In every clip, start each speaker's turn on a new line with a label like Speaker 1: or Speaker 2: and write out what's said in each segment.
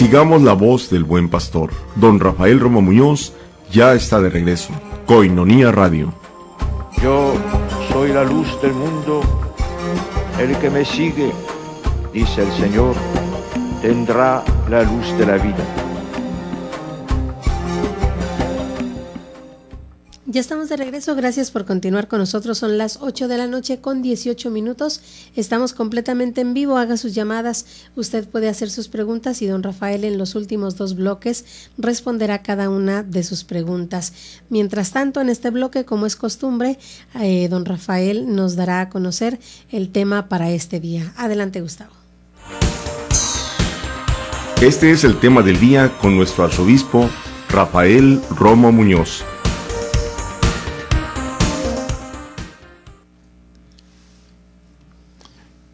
Speaker 1: Sigamos la voz del buen pastor. Don Rafael Romo Muñoz ya está de regreso. Koinonia Radio.
Speaker 2: Yo soy la luz del mundo. El que me sigue, dice el Señor, tendrá la luz de la vida.
Speaker 3: Ya estamos de regreso, gracias por continuar con nosotros. Son las 8 de la noche con 18 minutos. Estamos completamente en vivo, haga sus llamadas. Usted puede hacer sus preguntas y don Rafael en los últimos 2 bloques responderá cada una de sus preguntas. Mientras tanto, en este bloque, como es costumbre, don Rafael nos dará a conocer el tema para este día. Adelante, Gustavo.
Speaker 1: Este es el tema del día con nuestro arzobispo Rafael Romo Muñoz.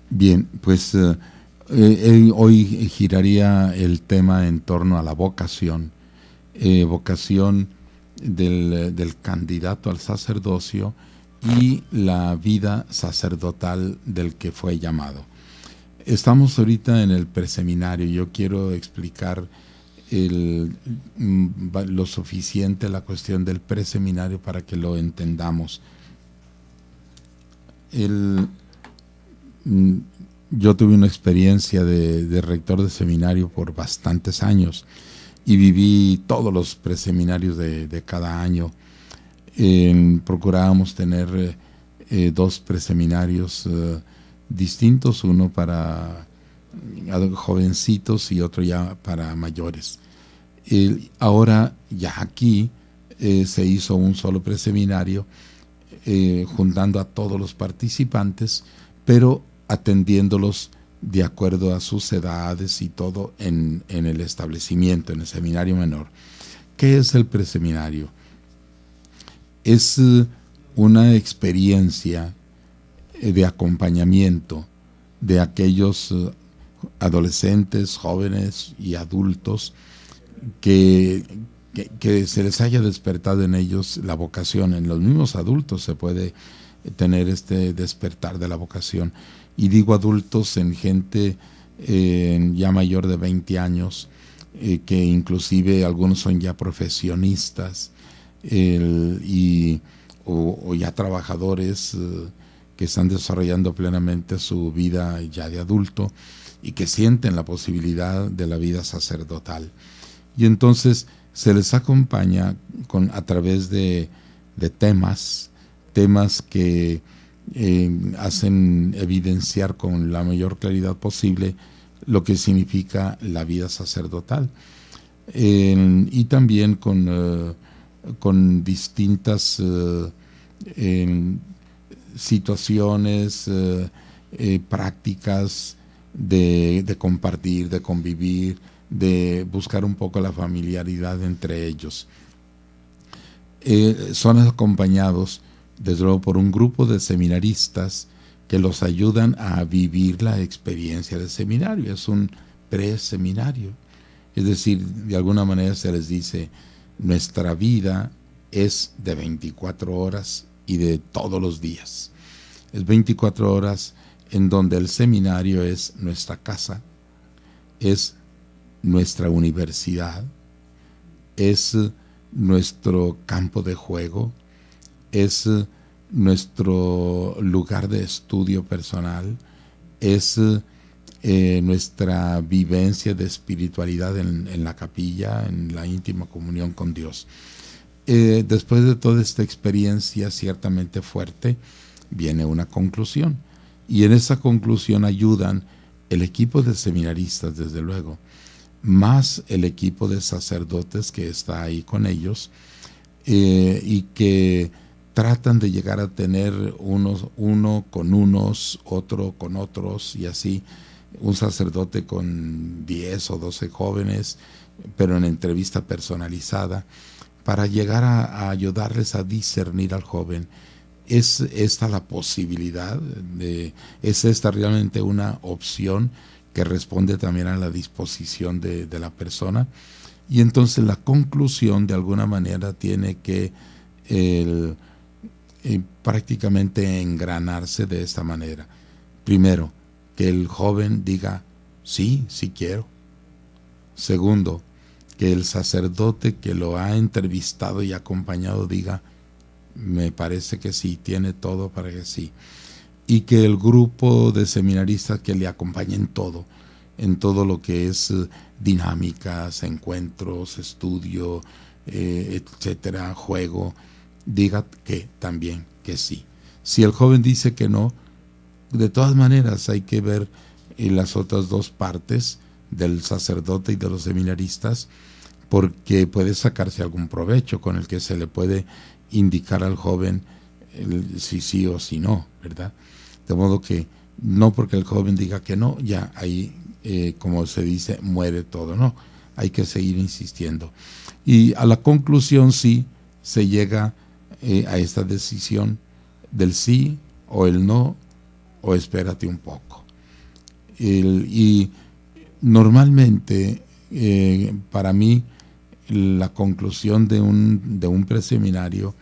Speaker 4: Bien, pues hoy giraría el tema en torno a la vocación, vocación del candidato al sacerdocio y la vida sacerdotal del que fue llamado. Estamos ahorita en el preseminario. Yo quiero explicar lo suficiente la cuestión del preseminario para que lo entendamos. Yo tuve una experiencia de rector de seminario por bastantes años y viví todos los preseminarios de cada año. Procurábamos tener 2 preseminarios distintos, uno para jovencitos y otro ya para mayores. Ahora ya aquí se hizo un solo preseminario juntando a todos los participantes, pero atendiéndolos de acuerdo a sus edades y todo en el establecimiento, en el seminario menor. ¿Qué es el preseminario? Es una experiencia de acompañamiento de aquellos adolescentes, jóvenes y adultos que se les haya despertado en ellos la vocación. En los mismos adultos se puede tener este despertar de la vocación. Y digo adultos en gente ya mayor de 20 años, que inclusive algunos son ya profesionistas o ya trabajadores que están desarrollando plenamente su vida ya de adulto y que sienten la posibilidad de la vida sacerdotal. Y entonces se les acompaña a través de temas que hacen evidenciar con la mayor claridad posible lo que significa la vida sacerdotal, y también con distintas situaciones, prácticas de compartir, de convivir, de buscar un poco la familiaridad entre ellos. Son acompañados desde luego por un grupo de seminaristas que los ayudan a vivir la experiencia del seminario. Es un preseminario, es decir, de alguna manera se les dice: nuestra vida es de 24 horas y de todos los días. Es 24 horas en donde el seminario es nuestra casa, es nuestra universidad, es nuestro campo de juego, es nuestro lugar de estudio personal, es nuestra vivencia de espiritualidad en la capilla, en la íntima comunión con Dios. Después de toda esta experiencia ciertamente fuerte, viene una conclusión, y en esa conclusión ayudan el equipo de seminaristas, desde luego, más el equipo de sacerdotes que está ahí con ellos, y que tratan de llegar a tener uno con unos, otro con otros, y así un sacerdote con 10 o 12 jóvenes, pero en entrevista personalizada, para llegar a ayudarles a discernir al joven. ¿Es esta la posibilidad? ¿Es esta realmente una opción que responde también a la disposición de la persona? Y entonces la conclusión de alguna manera tiene que prácticamente engranarse de esta manera. Primero, que el joven diga: sí, sí quiero. Segundo, que el sacerdote que lo ha entrevistado y acompañado diga, me parece que sí, tiene todo para que sí. Y que el grupo de seminaristas que le acompañen en todo lo que es dinámicas, encuentros, estudio, etcétera, juego, diga que también que sí. Si el joven dice que no, de todas maneras hay que ver las otras dos partes del sacerdote y de los seminaristas, porque puede sacarse algún provecho con el que se le puede indicar al joven si sí o si no, ¿verdad? De modo que no porque el joven diga que no, ya ahí, como se dice, muere todo, no, hay que seguir insistiendo. Y a la conclusión sí se llega a esta decisión del sí o el no, o espérate un poco. Y normalmente, para mí, la conclusión de un preseminario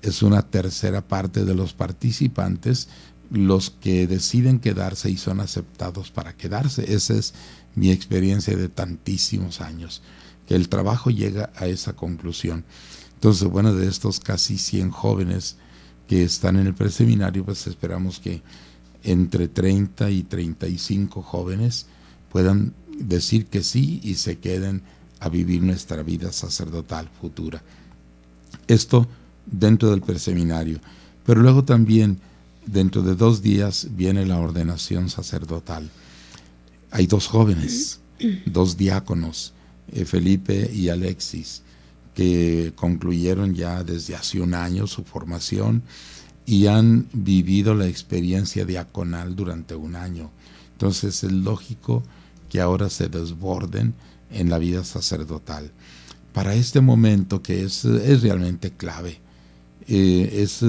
Speaker 4: es una tercera parte de los participantes los que deciden quedarse y son aceptados para quedarse. Esa es mi experiencia de tantísimos años, que el trabajo llega a esa conclusión. Entonces, bueno, de estos casi 100 jóvenes que están en el preseminario, pues esperamos que entre 30 y 35 jóvenes puedan decir que sí y se queden a vivir nuestra vida sacerdotal futura. Esto dentro del preseminario. Pero luego también, dentro de 2 días, viene la ordenación sacerdotal. Hay 2 jóvenes, 2 diáconos, Felipe y Alexis, que concluyeron ya desde hace 1 año su formación y han vivido la experiencia diaconal durante 1 año. Entonces es lógico que ahora se desborden en la vida sacerdotal. Para este momento que es realmente clave, es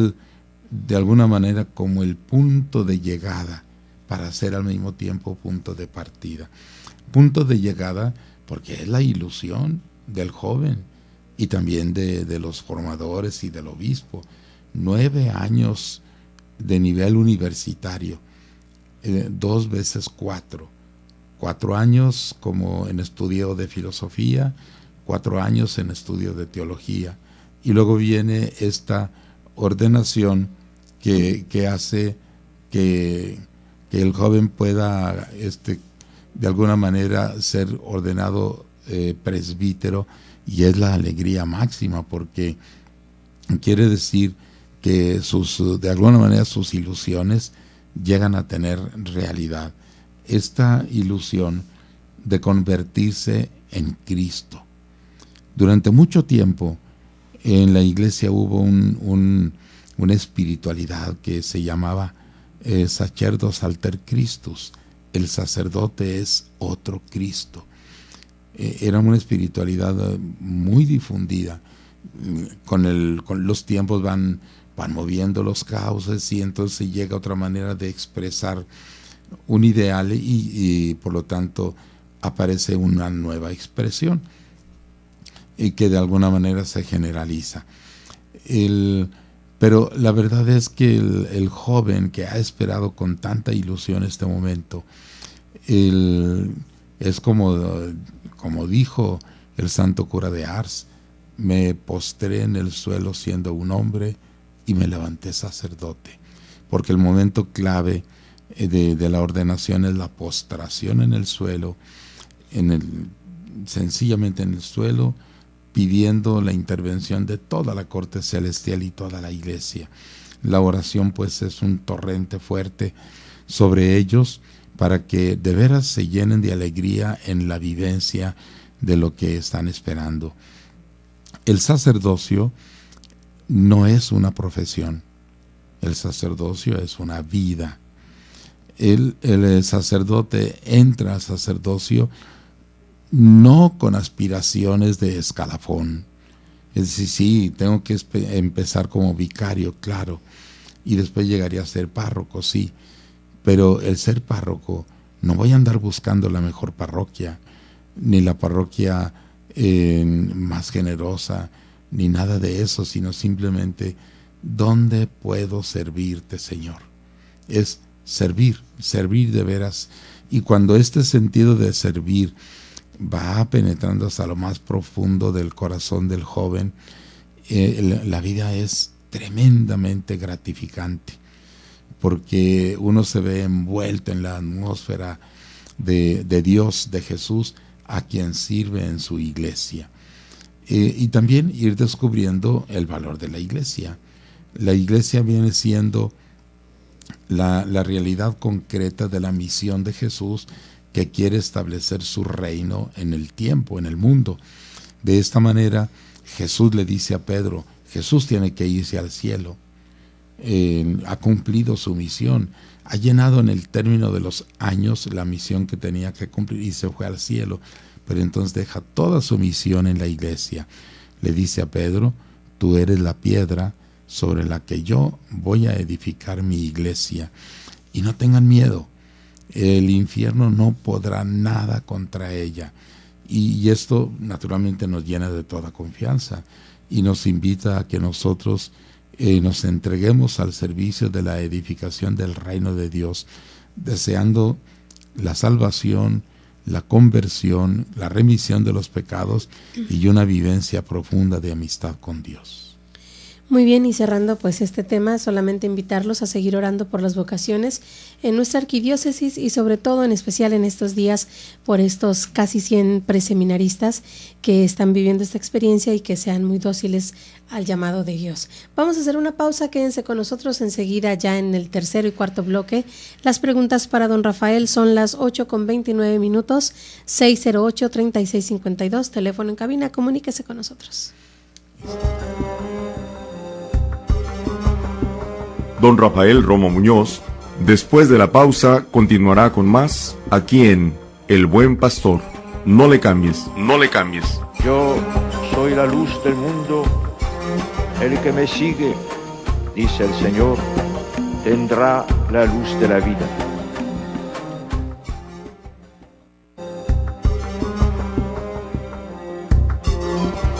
Speaker 4: de alguna manera como el punto de llegada para ser al mismo tiempo punto de partida. Punto de llegada porque es la ilusión del joven y también de los formadores y del obispo. 9 años de nivel universitario, 2 veces 4. 4 años como en estudio de filosofía, 4 años en estudio de teología. Y luego viene esta ordenación que hace que el joven pueda de alguna manera ser ordenado presbítero, y es la alegría máxima, porque quiere decir que de alguna manera sus ilusiones llegan a tener realidad. Esta ilusión de convertirse en Cristo. Durante mucho tiempo en la iglesia hubo una espiritualidad que se llamaba Sacerdos alter Christus. El sacerdote es otro Cristo. Era una espiritualidad muy difundida. Con los tiempos van moviendo los cauces, y entonces se llega a otra manera de expresar un ideal y por lo tanto aparece una nueva expresión y que de alguna manera se generaliza. Pero la verdad es que el joven que ha esperado con tanta ilusión este momento, es como dijo el santo cura de Ars: me postré en el suelo siendo un hombre y me levanté sacerdote. Porque el momento clave de la ordenación es la postración en el suelo, sencillamente en el suelo, pidiendo la intervención de toda la corte celestial y toda la iglesia. La oración pues es un torrente fuerte sobre ellos para que de veras se llenen de alegría en la vivencia de lo que están esperando. El sacerdocio no es una profesión, el sacerdocio es una vida. El sacerdote entra al sacerdocio no con aspiraciones de escalafón. Es decir, sí, tengo que empezar como vicario, claro, y después llegaría a ser párroco, sí, pero el ser párroco, no voy a andar buscando la mejor parroquia, ni la parroquia más generosa, ni nada de eso, sino simplemente, ¿dónde puedo servirte, Señor? Es servir de veras. Y cuando este sentido de servir va penetrando hasta lo más profundo del corazón del joven. La vida es tremendamente gratificante, porque uno se ve envuelto en la atmósfera de Dios, de Jesús, a quien sirve en su iglesia. Y también ir descubriendo el valor de la iglesia. La iglesia viene siendo la realidad concreta de la misión de Jesús, que quiere establecer su reino en el tiempo, en el mundo. De esta manera, Jesús le dice a Pedro, Jesús tiene que irse al cielo. Ha cumplido su misión, ha llenado en el término de los años la misión que tenía que cumplir y se fue al cielo, pero entonces deja toda su misión en la iglesia. Le dice a Pedro, tú eres la piedra sobre la que yo voy a edificar mi iglesia, y no tengan miedo, el infierno no podrá nada contra ella. Y esto naturalmente nos llena de toda confianza y nos invita a que nosotros nos entreguemos al servicio de la edificación del reino de Dios, deseando la salvación, la conversión, la remisión de los pecados y una vivencia profunda de amistad con Dios.
Speaker 3: Muy bien, y cerrando pues este tema, solamente invitarlos a seguir orando por las vocaciones en nuestra arquidiócesis y sobre todo en especial en estos días por estos casi 100 preseminaristas que están viviendo esta experiencia y que sean muy dóciles al llamado de Dios. Vamos a hacer una pausa, quédense con nosotros enseguida ya en el tercero y cuarto bloque. Las preguntas para don Rafael son las 8:29, 608-3652, teléfono en cabina, comuníquese con nosotros.
Speaker 1: Don Rafael Romo Muñoz, después de la pausa, continuará con más aquí en El Buen Pastor. No le cambies, no le cambies.
Speaker 2: Yo soy la luz del mundo. El que me sigue, dice el Señor, tendrá la luz de la vida.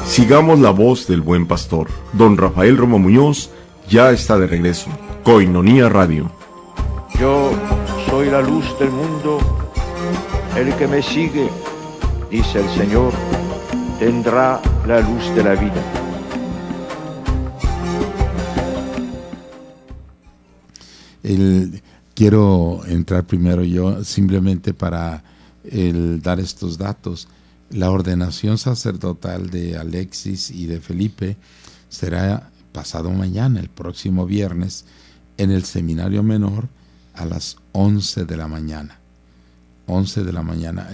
Speaker 1: Sigamos la voz del Buen Pastor. Don Rafael Romo Muñoz ya está de regreso. Koinonia Radio.
Speaker 2: Yo soy la luz del mundo. El que me sigue, dice el Señor, tendrá la luz de la vida.
Speaker 4: Quiero entrar primero yo simplemente para dar estos datos. La ordenación sacerdotal de Alexis y de Felipe será pasado mañana, el próximo viernes, en el seminario menor a las 11 de la mañana. 11 de la mañana.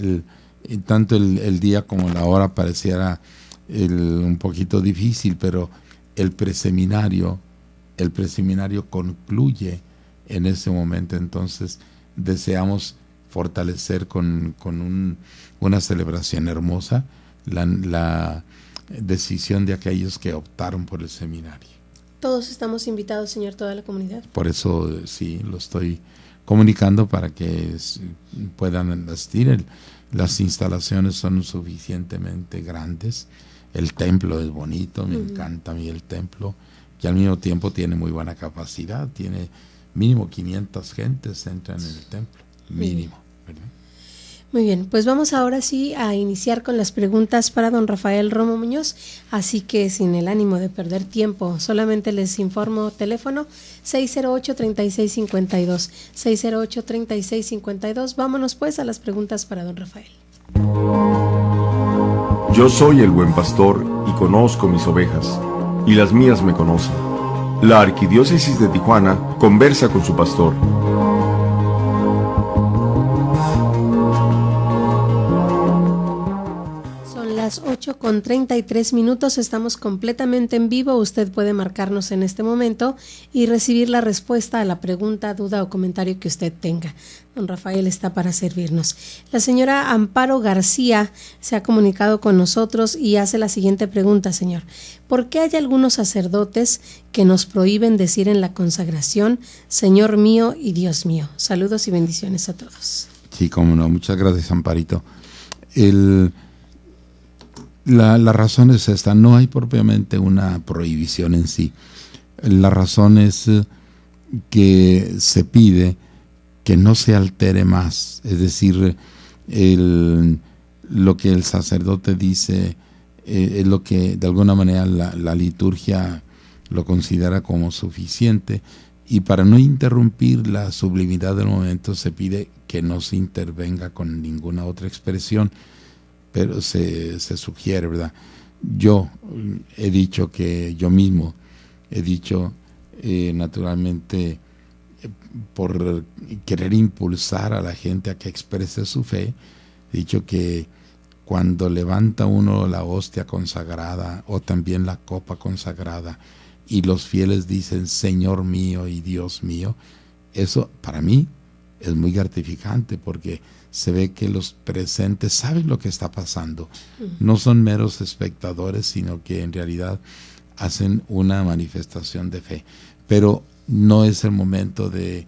Speaker 4: Tanto el día como la hora pareciera un poquito difícil, pero el preseminario concluye en ese momento. Entonces deseamos fortalecer con una celebración hermosa la decisión de aquellos que optaron por el seminario.
Speaker 3: Todos estamos invitados, señor, toda la comunidad.
Speaker 4: Por eso sí, lo estoy comunicando para que puedan asistir. Las instalaciones son suficientemente grandes. El templo es bonito, me encanta a mí el templo, que al mismo tiempo tiene muy buena capacidad. Tiene mínimo 500 gentes entran en el templo, mínimo, ¿verdad?
Speaker 3: Muy bien, pues vamos ahora sí a iniciar con las preguntas para don Rafael Romo Muñoz, así que sin el ánimo de perder tiempo, solamente les informo teléfono 608-3652, 608-3652. Vámonos pues a las preguntas para don Rafael.
Speaker 1: Yo soy el buen pastor y conozco mis ovejas, y las mías me conocen. La Arquidiócesis de Tijuana conversa con su pastor.
Speaker 3: Las 8:33, estamos completamente en vivo. Usted puede marcarnos en este momento y recibir la respuesta a la pregunta, duda o comentario que usted tenga. Don Rafael está para servirnos. La señora Amparo García se ha comunicado con nosotros y hace la siguiente pregunta, señor. ¿Por qué hay algunos sacerdotes que nos prohíben decir en la consagración, Señor mío y Dios mío? Saludos y bendiciones a todos.
Speaker 4: Sí, cómo no. Muchas gracias, Amparito. La razón es esta, no hay propiamente una prohibición en sí. La razón es que se pide que no se altere más, es decir, lo que el sacerdote dice es lo que de alguna manera la liturgia lo considera como suficiente, y para no interrumpir la sublimidad del momento se pide que no se intervenga con ninguna otra expresión, pero se sugiere, ¿verdad? Yo mismo he dicho, naturalmente, por querer impulsar a la gente a que exprese su fe, he dicho que cuando levanta uno la hostia consagrada o también la copa consagrada y los fieles dicen Señor mío y Dios mío, eso para mí es muy gratificante, porque se ve que los presentes saben lo que está pasando. No son meros espectadores, sino que en realidad hacen una manifestación de fe. Pero no es el momento de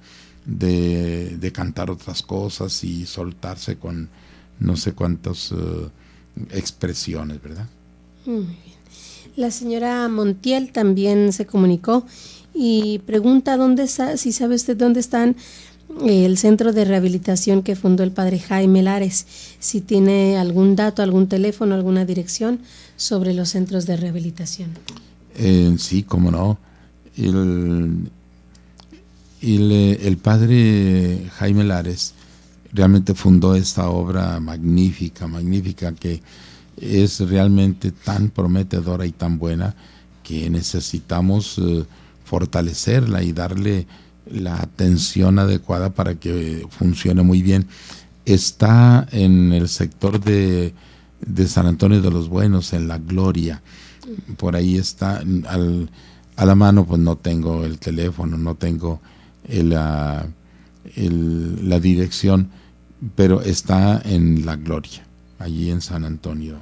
Speaker 4: cantar otras cosas y soltarse con no sé cuántas expresiones, ¿verdad?
Speaker 3: Muy bien. La señora Montiel también se comunicó y pregunta si sabe usted dónde están el centro de rehabilitación que fundó el padre Jaime Lares, si tiene algún dato, algún teléfono, alguna dirección sobre los centros de rehabilitación.
Speaker 4: Sí, cómo no. El padre Jaime Lares realmente fundó esta obra magnífica, que es realmente tan prometedora y tan buena que necesitamos fortalecerla y darle la atención adecuada para que funcione muy bien. Está en el sector de San Antonio de los Buenos, en La Gloria. Por ahí está, a la mano pues no tengo el teléfono, no tengo la dirección, pero está en La Gloria, allí en San Antonio.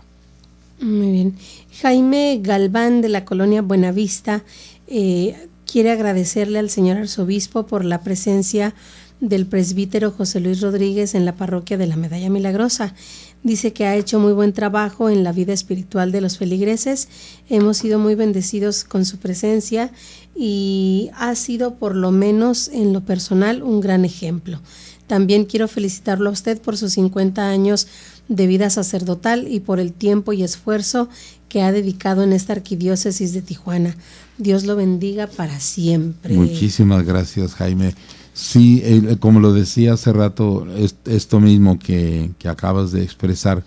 Speaker 3: Muy bien. Jaime Galván, de la colonia Buenavista, quiere agradecerle al señor arzobispo por la presencia del presbítero José Luis Rodríguez en la parroquia de la Medalla Milagrosa. Dice que ha hecho muy buen trabajo en la vida espiritual de los feligreses. Hemos sido muy bendecidos con su presencia y ha sido, por lo menos en lo personal, un gran ejemplo. También quiero felicitarlo a usted por sus 50 años de vida sacerdotal y por el tiempo y esfuerzo que ha dedicado en esta arquidiócesis de Tijuana. Dios lo bendiga para siempre.
Speaker 4: Muchísimas gracias, Jaime. Sí, como lo decía hace rato, esto mismo que acabas de expresar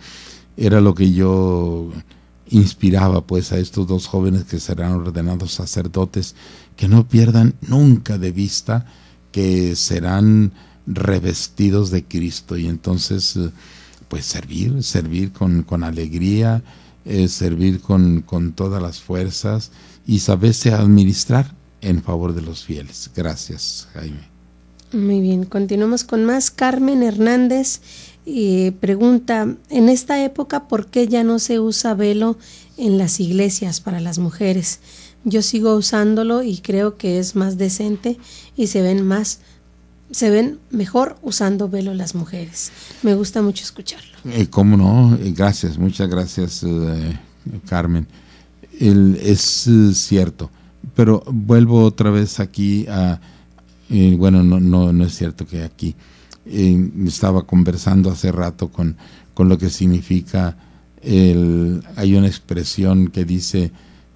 Speaker 4: era lo que yo inspiraba pues a estos dos jóvenes que serán ordenados sacerdotes, que no pierdan nunca de vista que serán revestidos de Cristo, y entonces pues servir con alegría, servir con todas las fuerzas y saberse administrar en favor de los fieles. Gracias, Jaime.
Speaker 3: Muy bien, continuamos con más. Carmen Hernández pregunta, en esta época, ¿por qué ya no se usa velo en las iglesias para las mujeres? Yo sigo usándolo y creo que es más decente y se ven mejor usando velo las mujeres. Me gusta mucho escucharlo.
Speaker 4: ¿Cómo no? Gracias, muchas gracias, Carmen. Es cierto, pero vuelvo otra vez aquí a... bueno, no es cierto que aquí estaba conversando hace rato con lo que significa hay una expresión que dice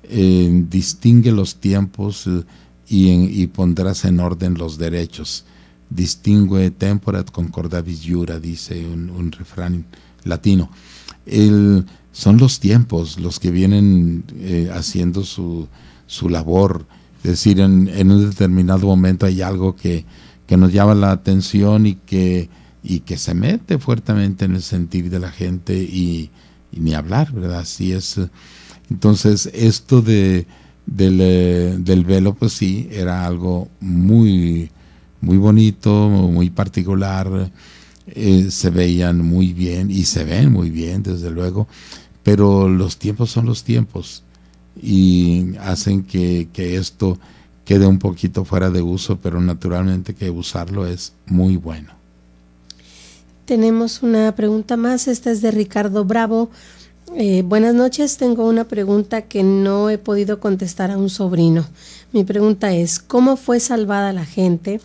Speaker 4: distingue los tiempos y pondrás en orden los derechos. Distingue temporat concordavis iura, dice un refrán latino. Son los tiempos los que vienen haciendo su labor. Es decir, en un determinado momento hay algo que nos llama la atención y que se mete fuertemente en el sentir de la gente y ni hablar, ¿verdad? Así es. Entonces, esto del velo, pues sí, era algo muy, muy bonito, muy particular. Se veían muy bien y se ven muy bien, desde luego, pero los tiempos son los tiempos y hacen que esto quede un poquito fuera de uso, pero naturalmente que usarlo es muy bueno.
Speaker 3: Tenemos una pregunta más, esta es de Ricardo Bravo. Buenas noches, tengo una pregunta que no he podido contestar a un sobrino. Mi pregunta es, ¿cómo fue salvada la gente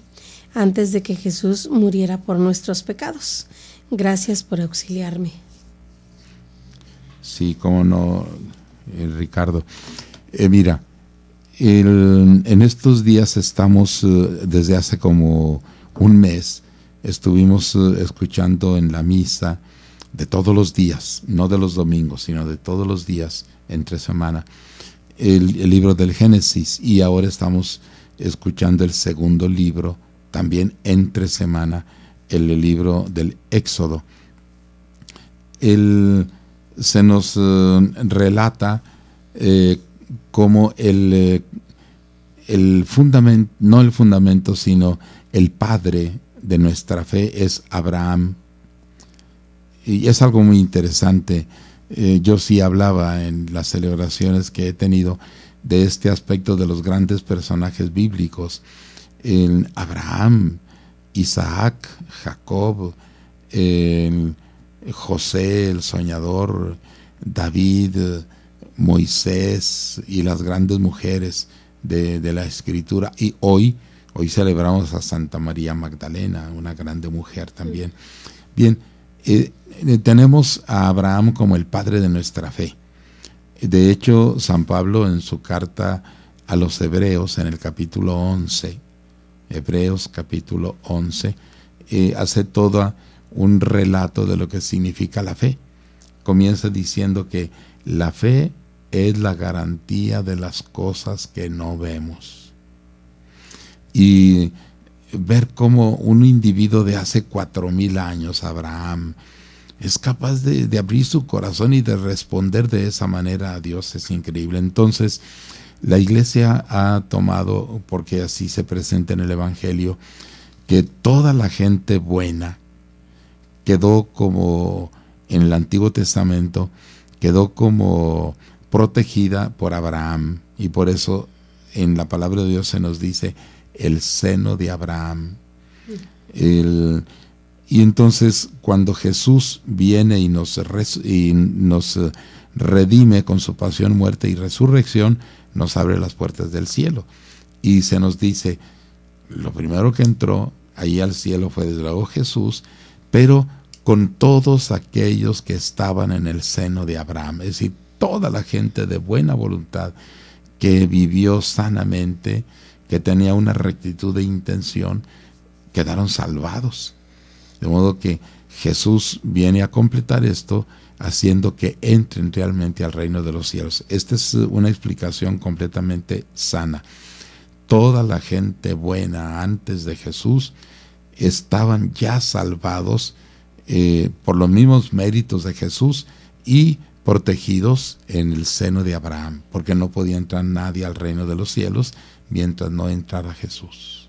Speaker 3: antes de que Jesús muriera por nuestros pecados? Gracias por auxiliarme.
Speaker 4: Sí, cómo no, Ricardo. Mira, en estos días estamos, desde hace como un mes, estuvimos escuchando en la misa de todos los días, no de los domingos, sino de todos los días entre semana, el libro del Génesis, y ahora estamos escuchando el segundo libro, también entre semana, el libro del Éxodo. Se nos relata como el fundamento, no el fundamento, sino el padre de nuestra fe es Abraham. Y es algo muy interesante. Yo sí hablaba en las celebraciones que he tenido de este aspecto de los grandes personajes bíblicos. Abraham, Isaac, Jacob, José, el soñador, David, Moisés y las grandes mujeres de la Escritura. Y hoy celebramos a Santa María Magdalena, una grande mujer también. Bien, tenemos a Abraham como el padre de nuestra fe. De hecho, San Pablo en su carta a los Hebreos, en el capítulo 11, Hebreos capítulo 11, hace todo un relato de lo que significa la fe. Comienza diciendo que la fe es la garantía de las cosas que no vemos. Y ver cómo un individuo de hace 4,000 años, Abraham, es capaz de abrir su corazón y de responder de esa manera a Dios, es increíble. Entonces, la Iglesia ha tomado, porque así se presenta en el Evangelio, que toda la gente buena quedó como, en el Antiguo Testamento, quedó como protegida por Abraham, y por eso en la palabra de Dios se nos dice el seno de Abraham. Y entonces cuando Jesús viene y nos redime con su pasión, muerte y resurrección, nos abre las puertas del cielo. Y se nos dice, lo primero que entró ahí al cielo fue desde luego Jesús, pero con todos aquellos que estaban en el seno de Abraham, es decir, toda la gente de buena voluntad que vivió sanamente, que tenía una rectitud de intención, quedaron salvados. De modo que Jesús viene a completar esto, haciendo que entren realmente al reino de los cielos. Esta es una explicación completamente sana. Toda la gente buena antes de Jesús estaban ya salvados por los mismos méritos de Jesús y protegidos en el seno de Abraham, porque no podía entrar nadie al reino de los cielos mientras no entrara Jesús.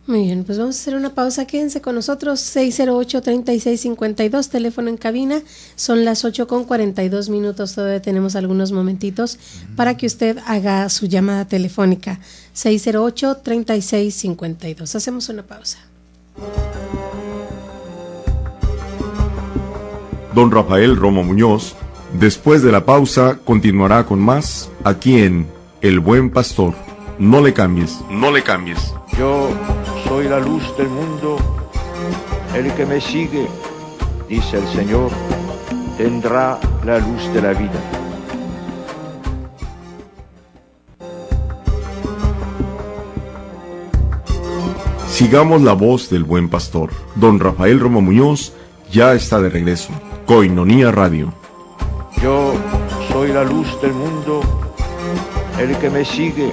Speaker 3: Muy bien, pues vamos a hacer una pausa. Quédense con nosotros, 608-3652, teléfono en cabina. Son las 8:42, todavía tenemos algunos momentitos para que usted haga su llamada telefónica. 608-3652. Hacemos una pausa.
Speaker 1: Don Rafael Romo Muñoz, después de la pausa, continuará con más aquí en El Buen Pastor. No le cambies, no le cambies.
Speaker 2: Yo soy la luz del mundo. El que me sigue, dice el Señor, tendrá la luz de la vida.
Speaker 1: Sigamos la voz del Buen Pastor. Don Rafael Romo Muñoz ya está de regreso. Koinonia Radio.
Speaker 2: Yo soy la luz del mundo. El que me sigue,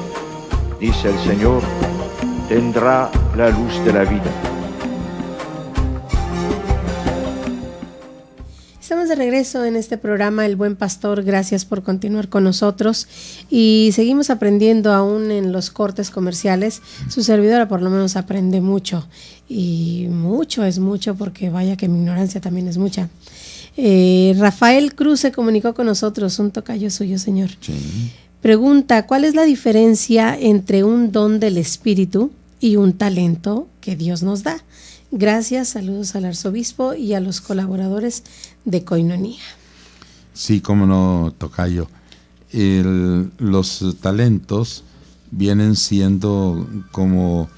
Speaker 2: dice el Señor, tendrá la luz de la vida.
Speaker 3: Estamos de regreso en este programa El Buen Pastor. Gracias por continuar con nosotros y seguimos aprendiendo aún en los cortes comerciales. Su servidora por lo menos aprende mucho, y mucho es mucho, porque vaya que mi ignorancia también es mucha. Rafael Cruz se comunicó con nosotros, un tocayo suyo, señor.
Speaker 4: Sí.
Speaker 3: Pregunta, ¿cuál es la diferencia entre un don del Espíritu y un talento que Dios nos da? Gracias, saludos al arzobispo y a los colaboradores de Koinonia.
Speaker 4: Sí, cómo no, tocayo. Los talentos vienen siendo como,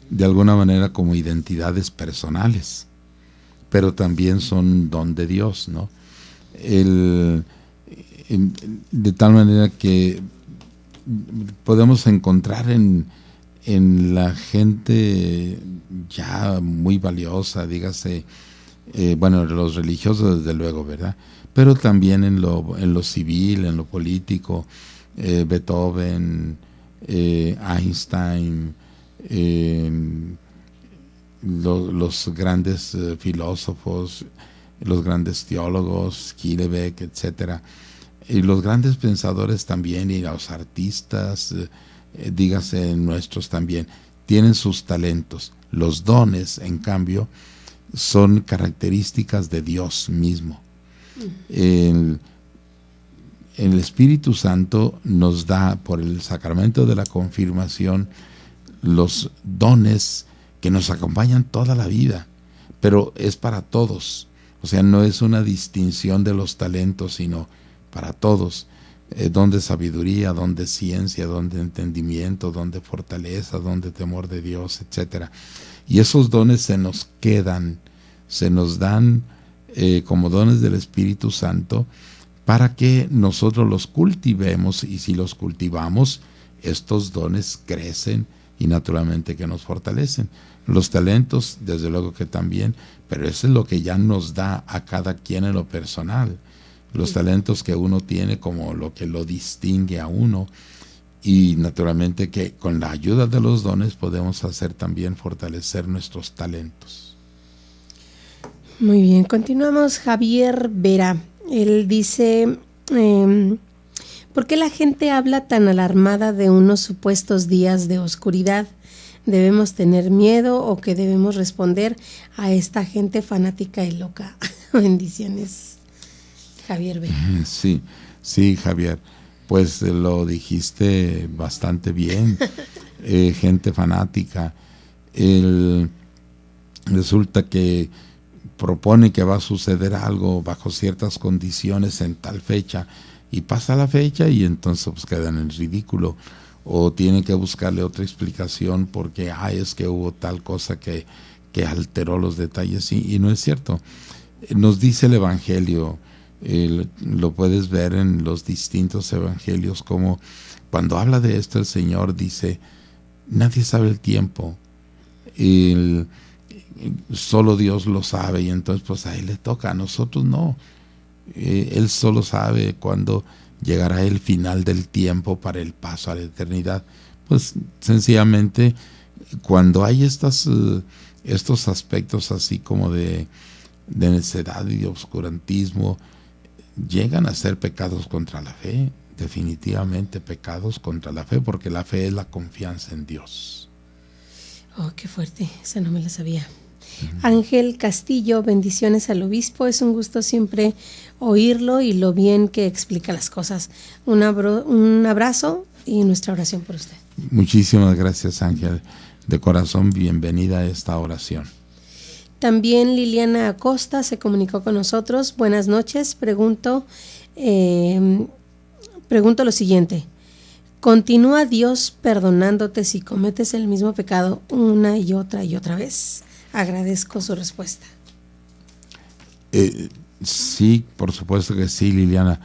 Speaker 4: de alguna manera, como identidades personales, pero también son don de Dios, ¿no? de tal manera que podemos encontrar en la gente ya muy valiosa, dígase, bueno, los religiosos desde luego, ¿verdad? Pero también en lo civil, en lo político, Beethoven, Einstein, los grandes filósofos, los grandes teólogos, Kielebeck, etcétera, y los grandes pensadores también, y los artistas, dígase nuestros también, tienen sus talentos. Los dones, en cambio, son características de Dios mismo. El Espíritu Santo nos da, por el sacramento de la confirmación, los dones que nos acompañan toda la vida, pero es para todos. O sea, no es una distinción de los talentos, sino para todos. Don de sabiduría, don de ciencia, don de entendimiento, don de fortaleza, don de temor de Dios, etcétera. Y esos dones se nos quedan, se nos dan como dones del Espíritu Santo para que nosotros los cultivemos, y si los cultivamos, estos dones crecen y naturalmente que nos fortalecen. Los talentos, desde luego que también, pero eso es lo que ya nos da a cada quien en lo personal. Los talentos que uno tiene como lo que lo distingue a uno, y naturalmente que con la ayuda de los dones podemos hacer también fortalecer nuestros talentos.
Speaker 3: Muy bien, continuamos. Javier Vera, él dice, ¿por qué la gente habla tan alarmada de unos supuestos días de oscuridad? ¿Debemos tener miedo o qué debemos responder a esta gente fanática y loca? Bendiciones. Javier Vera.
Speaker 4: Sí, Javier, pues lo dijiste bastante bien. Gente fanática. Resulta que propone que va a suceder algo bajo ciertas condiciones en tal fecha, y pasa la fecha y entonces pues queda en el ridículo, o tiene que buscarle otra explicación porque es que hubo tal cosa que alteró los detalles, y no es cierto. Nos dice el Evangelio, lo puedes ver en los distintos evangelios, como cuando habla de esto el Señor dice, nadie sabe el tiempo, solo Dios lo sabe, y entonces pues a Él le toca, a nosotros no. Él solo sabe cuándo llegará el final del tiempo para el paso a la eternidad. Pues sencillamente cuando hay estos aspectos así como de necedad y de obscurantismo, llegan a ser pecados contra la fe, definitivamente pecados contra la fe, porque la fe es la confianza en Dios.
Speaker 3: Oh, qué fuerte, esa no me la sabía. Ángel Castillo, bendiciones al obispo, es un gusto siempre oírlo y lo bien que explica las cosas. Un abrazo y nuestra oración por usted.
Speaker 4: Muchísimas gracias, Ángel, de corazón bienvenida a esta oración.
Speaker 3: También Liliana Acosta se comunicó con nosotros. Buenas noches, pregunto lo siguiente: ¿continúa Dios perdonándote si cometes el mismo pecado una y otra vez? Agradezco su respuesta.
Speaker 4: Sí, por supuesto que sí, Liliana.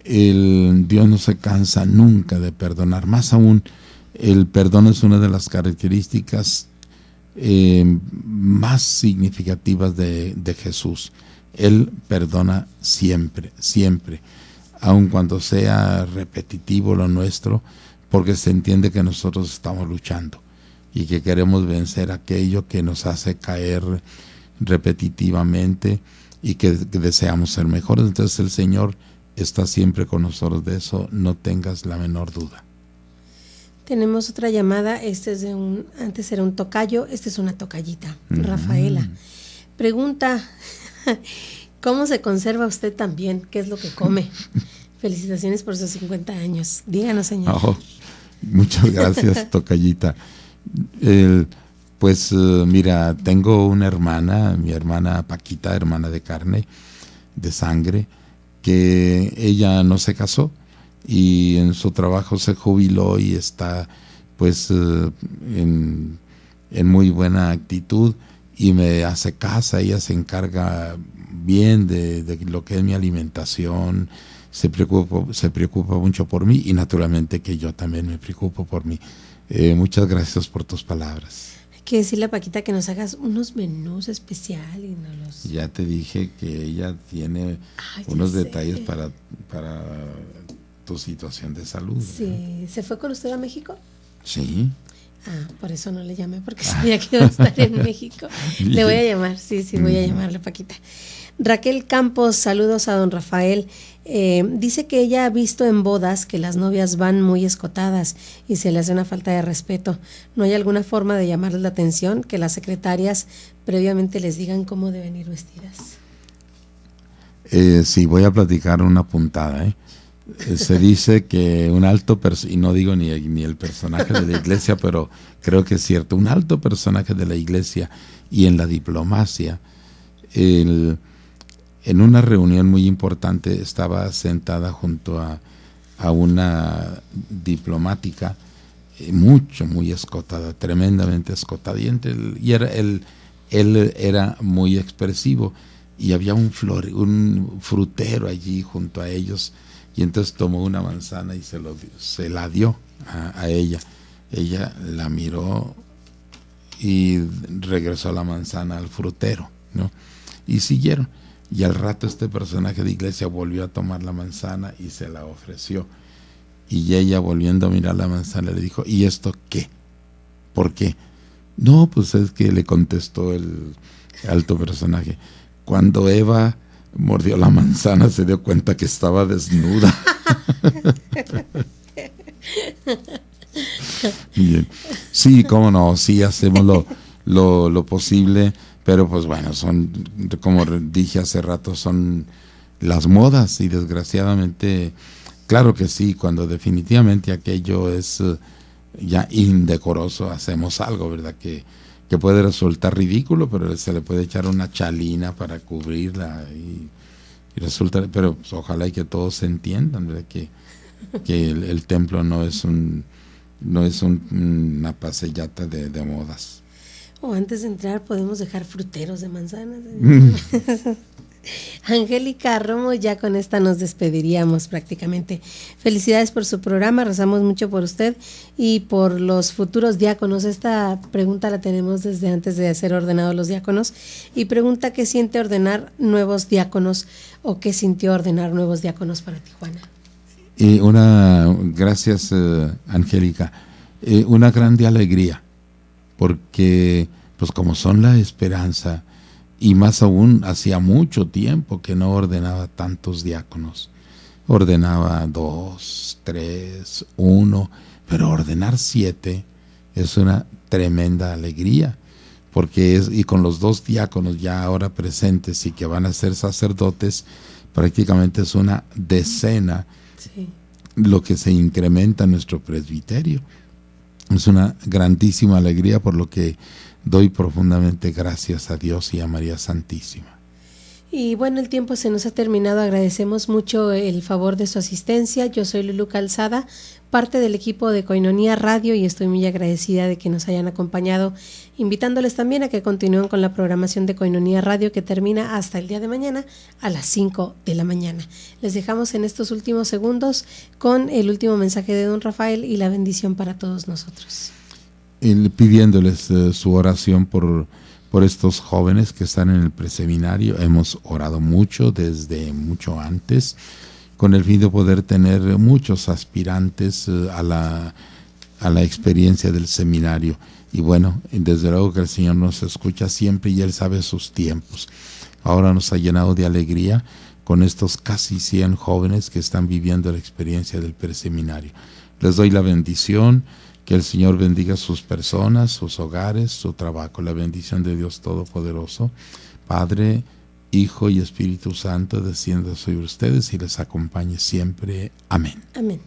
Speaker 4: Dios no se cansa nunca de perdonar. Más aún, el perdón es una de las características más significativas de Jesús. Él perdona siempre, siempre, aun cuando sea repetitivo lo nuestro, porque se entiende que nosotros estamos luchando y que queremos vencer aquello que nos hace caer repetitivamente y que deseamos ser mejores. Entonces el Señor está siempre con nosotros, de eso no tengas la menor duda.
Speaker 3: Tenemos otra llamada, antes era un tocayo, esta es una tocallita, Rafaela. Pregunta, ¿cómo se conserva usted tan bien? ¿Qué es lo que come? Felicitaciones por sus 50 años. Díganos, señor.
Speaker 4: Muchas gracias, tocallita. Mira, tengo una hermana, mi hermana Paquita, hermana de carne, de sangre, que ella no se casó y en su trabajo se jubiló y está en muy buena actitud y me hace casa. Ella se encarga bien de lo que es mi alimentación se preocupa mucho por mí y naturalmente que yo también me preocupo por mí. Muchas gracias por tus palabras.
Speaker 3: Hay que decirle a Paquita que nos hagas unos menús especiales.
Speaker 4: Ya te dije que ella tiene unos detalles para tu situación de salud.
Speaker 3: Sí, ¿se fue con usted a México?
Speaker 4: Sí.
Speaker 3: Por eso no le llamé, porque sabía que iba a estar en México. Le voy a llamar, sí, voy a llamarle, Paquita. Raquel Campos, saludos a don Rafael. Dice que ella ha visto en bodas que las novias van muy escotadas y se les hace una falta de respeto. ¿No hay alguna forma de llamarles la atención, que las secretarias previamente les digan cómo deben ir vestidas?
Speaker 4: Sí, voy a platicar una puntada. Se dice que un alto y no digo ni el personaje de la iglesia, pero creo que es cierto, un alto personaje de la iglesia y en la diplomacia, en una reunión muy importante estaba sentada junto a una diplomática muy escotada, tremendamente escotada, y él era muy expresivo y había un frutero allí junto a ellos. Y entonces tomó una manzana y se la dio a ella. Ella la miró y regresó la manzana al frutero, ¿no? Y siguieron. Y al rato este personaje de iglesia volvió a tomar la manzana y se la ofreció. Y ella, volviendo a mirar la manzana, le dijo, ¿y esto qué? ¿Por qué? No, pues es que le contestó el alto personaje. Cuando Eva mordió la manzana se dio cuenta que estaba desnuda. Bien. Sí, cómo no, sí hacemos lo posible, pero pues bueno, son, como dije hace rato, son las modas y desgraciadamente, claro que sí, cuando definitivamente aquello es ya indecoroso, hacemos algo, ¿verdad? Que puede resultar ridículo, pero se le puede echar una chalina para cubrirla y resulta, pero pues, ojalá y que todos entiendan, ¿verdad? Que el templo no es una pasellata de modas.
Speaker 3: O antes de entrar podemos dejar fruteros de manzanas. Angélica Romo, ya con esta nos despediríamos prácticamente. Felicidades por su programa, rezamos mucho por usted y por los futuros diáconos. Esta pregunta la tenemos desde antes de ser ordenados los diáconos y pregunta qué siente ordenar nuevos diáconos o qué sintió ordenar nuevos diáconos para Tijuana.
Speaker 4: Gracias, Angélica, una grande alegría, porque pues como son la esperanza, y más aún hacía mucho tiempo que no ordenaba tantos diáconos. Ordenaba 2, 3, 1, pero ordenar 7 es una tremenda alegría, porque y con los 2 diáconos ya ahora presentes y que van a ser sacerdotes, prácticamente es una decena. Sí. Lo que se incrementa en nuestro presbiterio. Es una grandísima alegría, por lo que doy profundamente gracias a Dios y a María Santísima.
Speaker 3: Y bueno, el tiempo se nos ha terminado. Agradecemos mucho el favor de su asistencia. Yo soy Lulú Calzada, parte del equipo de Koinonia Radio, y estoy muy agradecida de que nos hayan acompañado, invitándoles también a que continúen con la programación de Koinonia Radio, que termina hasta el día de mañana a las 5 de la mañana. Les dejamos en estos últimos segundos con el último mensaje de don Rafael y la bendición para todos nosotros.
Speaker 4: Pidiéndoles su oración por estos jóvenes que están en el preseminario. Hemos orado mucho desde mucho antes, con el fin de poder tener muchos aspirantes a la experiencia del seminario. Y bueno, desde luego que el Señor nos escucha siempre y Él sabe sus tiempos. Ahora nos ha llenado de alegría con estos casi 100 jóvenes que están viviendo la experiencia del preseminario. Les doy la bendición. Que el Señor bendiga sus personas, sus hogares, su trabajo. La bendición de Dios Todopoderoso, Padre, Hijo y Espíritu Santo, descienda sobre ustedes y les acompañe siempre. Amén.
Speaker 3: Amén.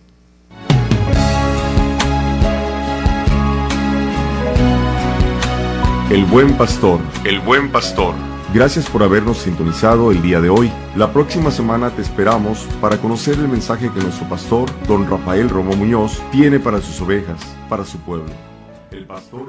Speaker 1: El buen pastor, el buen pastor. Gracias por habernos sintonizado el día de hoy. La próxima semana te esperamos para conocer el mensaje que nuestro pastor, don Rafael Romo Muñoz, tiene para sus ovejas, para su pueblo. El pastor